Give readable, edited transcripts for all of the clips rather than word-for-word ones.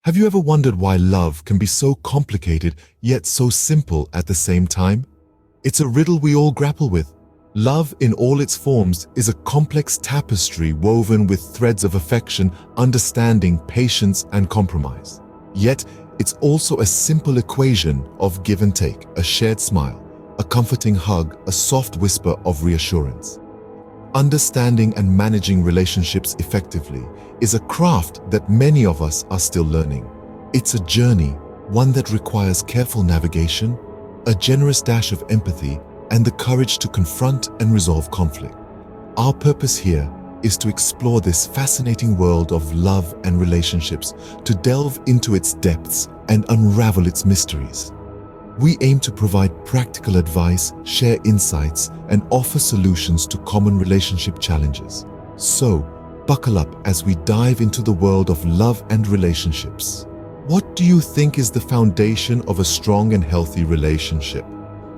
Have you ever wondered why love can be so complicated yet so simple at the same time? It's a riddle we all grapple with. Love in all its forms is a complex tapestry woven with threads of affection, understanding, patience, and compromise. Yet, it's also a simple equation of give and take, a shared smile, a comforting hug, a soft whisper of reassurance. Understanding and managing relationships effectively is a craft that many of us are still learning. It's a journey, one that requires careful navigation, a generous dash of empathy, and the courage to confront and resolve conflict. Our purpose here is to explore this fascinating world of love and relationships, to delve into its depths and unravel its mysteries. We aim to provide practical advice, share insights, and offer solutions to common relationship challenges. So, buckle up as we dive into the world of love and relationships. What do you think is the foundation of a strong and healthy relationship?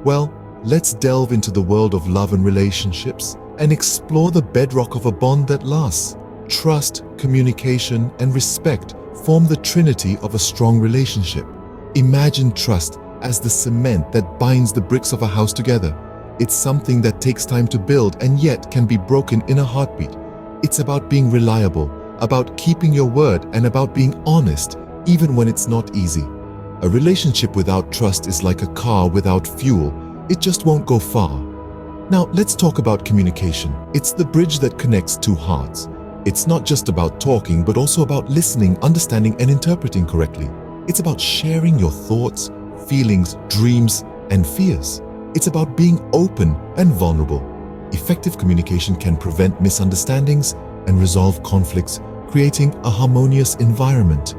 Well, let's delve into the world of love and relationships and explore the bedrock of a bond that lasts. Trust, communication, and respect form the trinity of a strong relationship. Imagine trust as the cement that binds the bricks of a house together. It's something that takes time to build and yet can be broken in a heartbeat. It's about being reliable, about keeping your word, and about being honest, even when it's not easy. A relationship without trust is like a car without fuel. It just won't go far. Now, let's talk about communication. It's the bridge that connects two hearts. It's not just about talking, but also about listening, understanding, and interpreting correctly. It's about sharing your thoughts, feelings, dreams, and fears. It's about being open and vulnerable. Effective communication can prevent misunderstandings and resolve conflicts, creating a harmonious environment.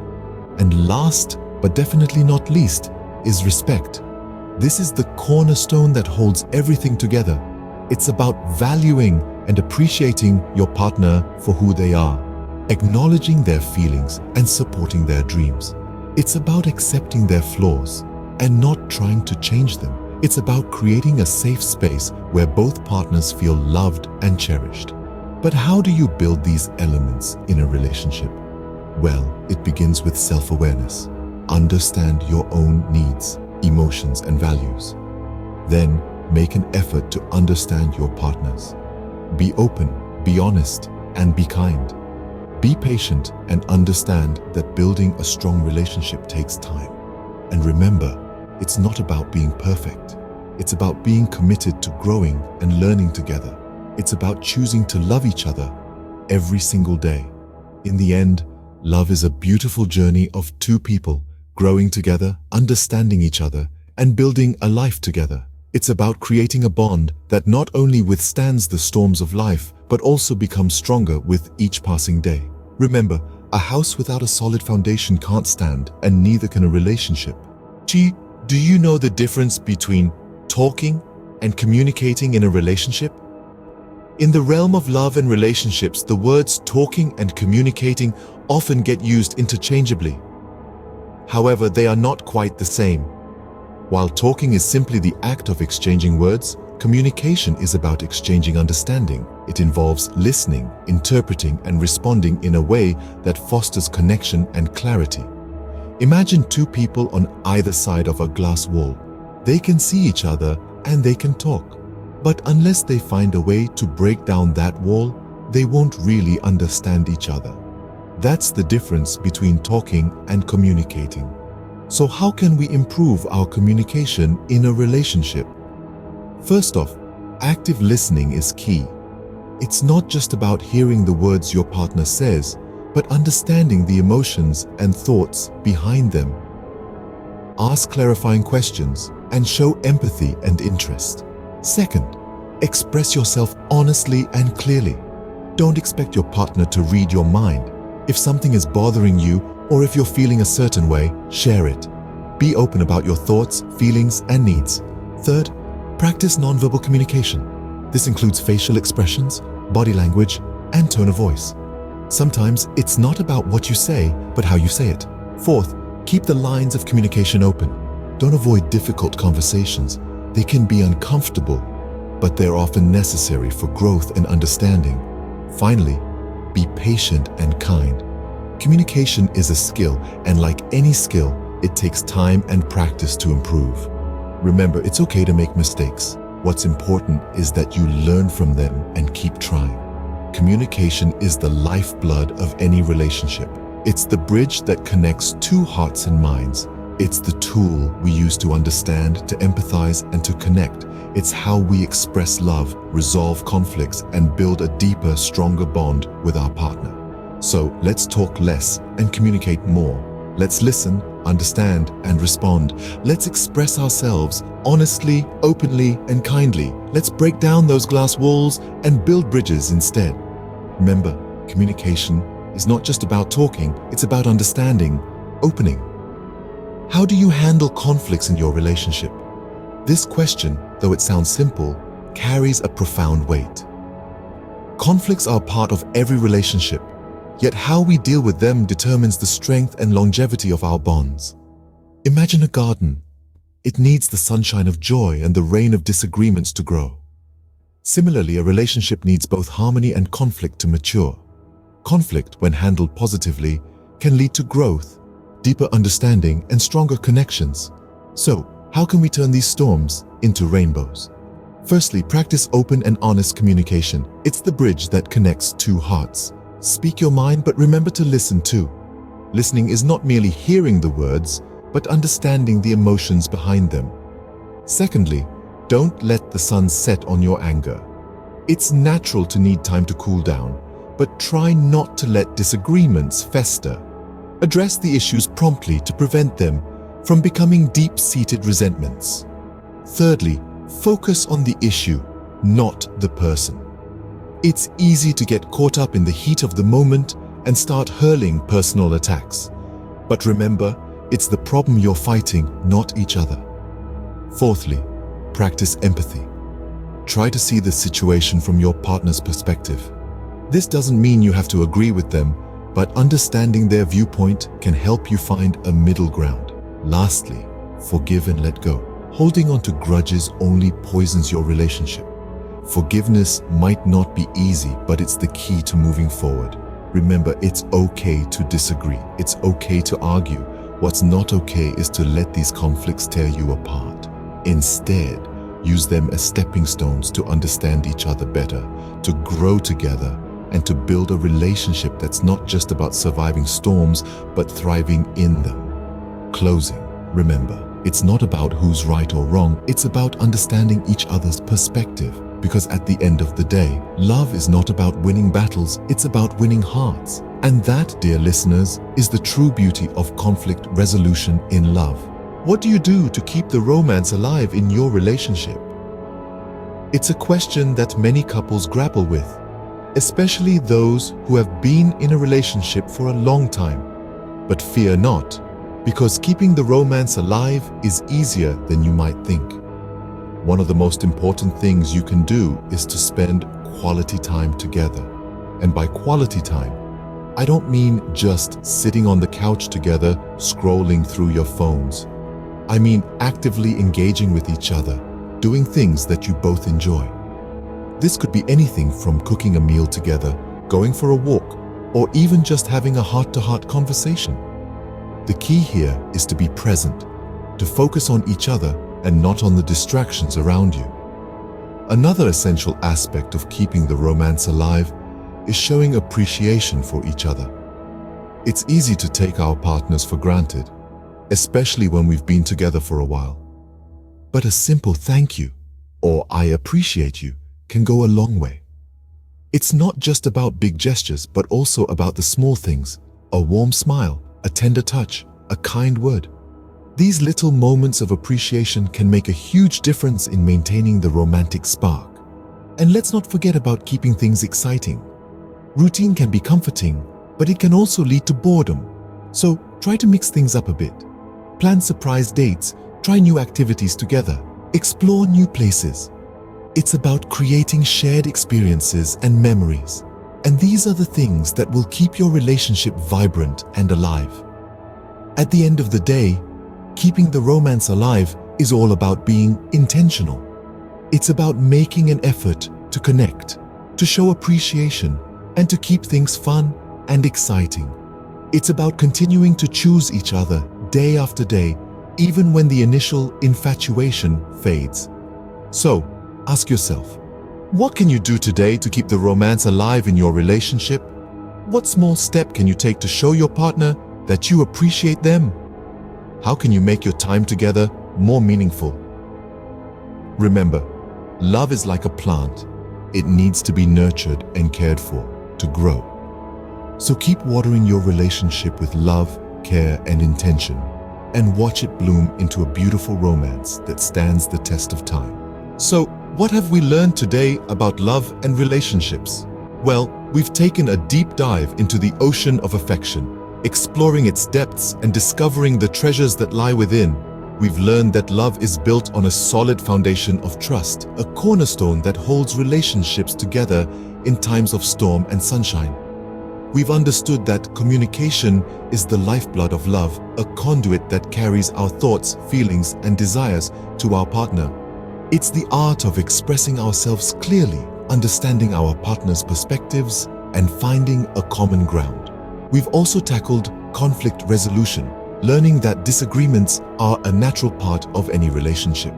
And last, but definitely not least, is respect. This is the cornerstone that holds everything together. It's about valuing and appreciating your partner for who they are, acknowledging their feelings and supporting their dreams. It's about accepting their flaws and not trying to change them. It's about creating a safe space where both partners feel loved and cherished. But how do you build these elements in a relationship? Well, it begins with self-awareness. Understand your own needs, emotions, and values. Then, make an effort to understand your partners. Be open, be honest, and be kind. Be patient and understand that building a strong relationship takes time. And remember, it's not about being perfect. It's about being committed to growing and learning together. It's about choosing to love each other every single day. In the end, love is a beautiful journey of two people growing together, understanding each other, and building a life together. It's about creating a bond that not only withstands the storms of life, but also becomes stronger with each passing day. Remember, a house without a solid foundation can't stand, and neither can a relationship. Do you know the difference between talking and communicating in a relationship? In the realm of love and relationships, the words talking and communicating often get used interchangeably. However, they are not quite the same. While talking is simply the act of exchanging words, communication is about exchanging understanding. It involves listening, interpreting, and responding in a way that fosters connection and clarity. Imagine two people on either side of a glass wall. They can see each other and they can talk. But unless they find a way to break down that wall, they won't really understand each other. That's the difference between talking and communicating. So how can we improve our communication in a relationship? First off, active listening is key. It's not just about hearing the words your partner says, but understanding the emotions and thoughts behind them. Ask clarifying questions and show empathy and interest. Second, express yourself honestly and clearly. Don't expect your partner to read your mind. If something is bothering you or if you're feeling a certain way, share it. Be open about your thoughts, feelings, and needs. Third, practice nonverbal communication. This includes facial expressions, body language, and tone of voice. Sometimes it's not about what you say, but how you say it. Fourth, keep the lines of communication open. Don't avoid difficult conversations. They can be uncomfortable, but they're often necessary for growth and understanding. Finally, be patient and kind. Communication is a skill, and like any skill, it takes time and practice to improve. Remember, it's okay to make mistakes. What's important is that you learn from them and keep trying. Communication is the lifeblood of any relationship. It's the bridge that connects two hearts and minds. It's the tool we use to understand, to empathize, and to connect. It's how we express love, resolve conflicts, and build a deeper, stronger bond with our partner. So let's talk less and communicate more. Let's listen, understand, and respond. Let's express ourselves honestly, openly, and kindly. Let's break down those glass walls and build bridges instead. Remember, communication is not just about talking, it's about understanding, opening. How do you handle conflicts in your relationship? This question, though it sounds simple, carries a profound weight. Conflicts are part of every relationship, yet how we deal with them determines the strength and longevity of our bonds. Imagine a garden. It needs the sunshine of joy and the rain of disagreements to grow. Similarly, a relationship needs both harmony and conflict to mature. Conflict, when handled positively, can lead to growth, deeper understanding, and stronger connections. So, how can we turn these storms into rainbows? Firstly, practice open and honest communication. It's the bridge that connects two hearts. Speak your mind, but remember to listen too. Listening is not merely hearing the words, but understanding the emotions behind them. Secondly, don't let the sun set on your anger. It's natural to need time to cool down, but try not to let disagreements fester. Address the issues promptly to prevent them from becoming deep-seated resentments. Thirdly, focus on the issue, not the person. It's easy to get caught up in the heat of the moment and start hurling personal attacks. But remember, it's the problem you're fighting, not each other. Fourthly, practice empathy. Try to see the situation from your partner's perspective. This doesn't mean you have to agree with them, but understanding their viewpoint can help you find a middle ground. Lastly, forgive and let go. Holding on to grudges only poisons your relationship. Forgiveness might not be easy, but it's the key to moving forward. Remember, it's okay to disagree. It's okay to argue. What's not okay is to let these conflicts tear you apart. Instead, use them as stepping stones to understand each other better, to grow together, and to build a relationship that's not just about surviving storms, but thriving in them. Closing, remember, it's not about who's right or wrong, it's about understanding each other's perspective. Because at the end of the day, love is not about winning battles, it's about winning hearts. And that, dear listeners, is the true beauty of conflict resolution in love. What do you do to keep the romance alive in your relationship? It's a question that many couples grapple with, especially those who have been in a relationship for a long time. But fear not, because keeping the romance alive is easier than you might think. One of the most important things you can do is to spend quality time together. And by quality time, I don't mean just sitting on the couch together, scrolling through your phones. I mean actively engaging with each other, doing things that you both enjoy. This could be anything from cooking a meal together, going for a walk, or even just having a heart-to-heart conversation. The key here is to be present, to focus on each other and not on the distractions around you. Another essential aspect of keeping the romance alive is showing appreciation for each other. It's easy to take our partners for granted, especially when we've been together for a while. But a simple thank you or I appreciate you can go a long way. It's not just about big gestures, but also about the small things, a warm smile, a tender touch, a kind word. These little moments of appreciation can make a huge difference in maintaining the romantic spark. And let's not forget about keeping things exciting. Routine can be comforting, but it can also lead to boredom. So try to mix things up a bit. Plan surprise dates, try new activities together, explore new places. It's about creating shared experiences and memories. And these are the things that will keep your relationship vibrant and alive. At the end of the day, keeping the romance alive is all about being intentional. It's about making an effort to connect, to show appreciation, and to keep things fun and exciting. It's about continuing to choose each other day after day, even when the initial infatuation fades. So, ask yourself, what can you do today to keep the romance alive in your relationship? What small step can you take to show your partner that you appreciate them? How can you make your time together more meaningful? Remember, love is like a plant. It needs to be nurtured and cared for to grow. So keep watering your relationship with love, care, and intention, and watch it bloom into a beautiful romance that stands the test of time. So, what have we learned today about love and relationships? Well, we've taken a deep dive into the ocean of affection, exploring its depths and discovering the treasures that lie within. We've learned that love is built on a solid foundation of trust, a cornerstone that holds relationships together in times of storm and sunshine. We've understood that communication is the lifeblood of love, a conduit that carries our thoughts, feelings, and desires to our partner. It's the art of expressing ourselves clearly, understanding our partner's perspectives, and finding a common ground. We've also tackled conflict resolution, learning that disagreements are a natural part of any relationship.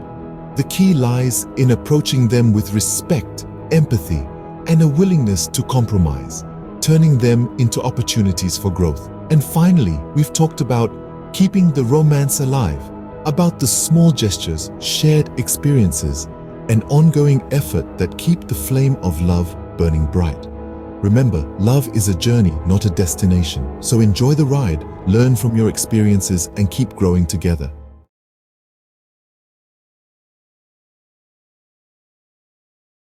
The key lies in approaching them with respect, empathy, and a willingness to compromise, turning them into opportunities for growth. And finally, we've talked about keeping the romance alive, about the small gestures, shared experiences, and ongoing effort that keep the flame of love burning bright. Remember, love is a journey, not a destination. So enjoy the ride, learn from your experiences, and keep growing together.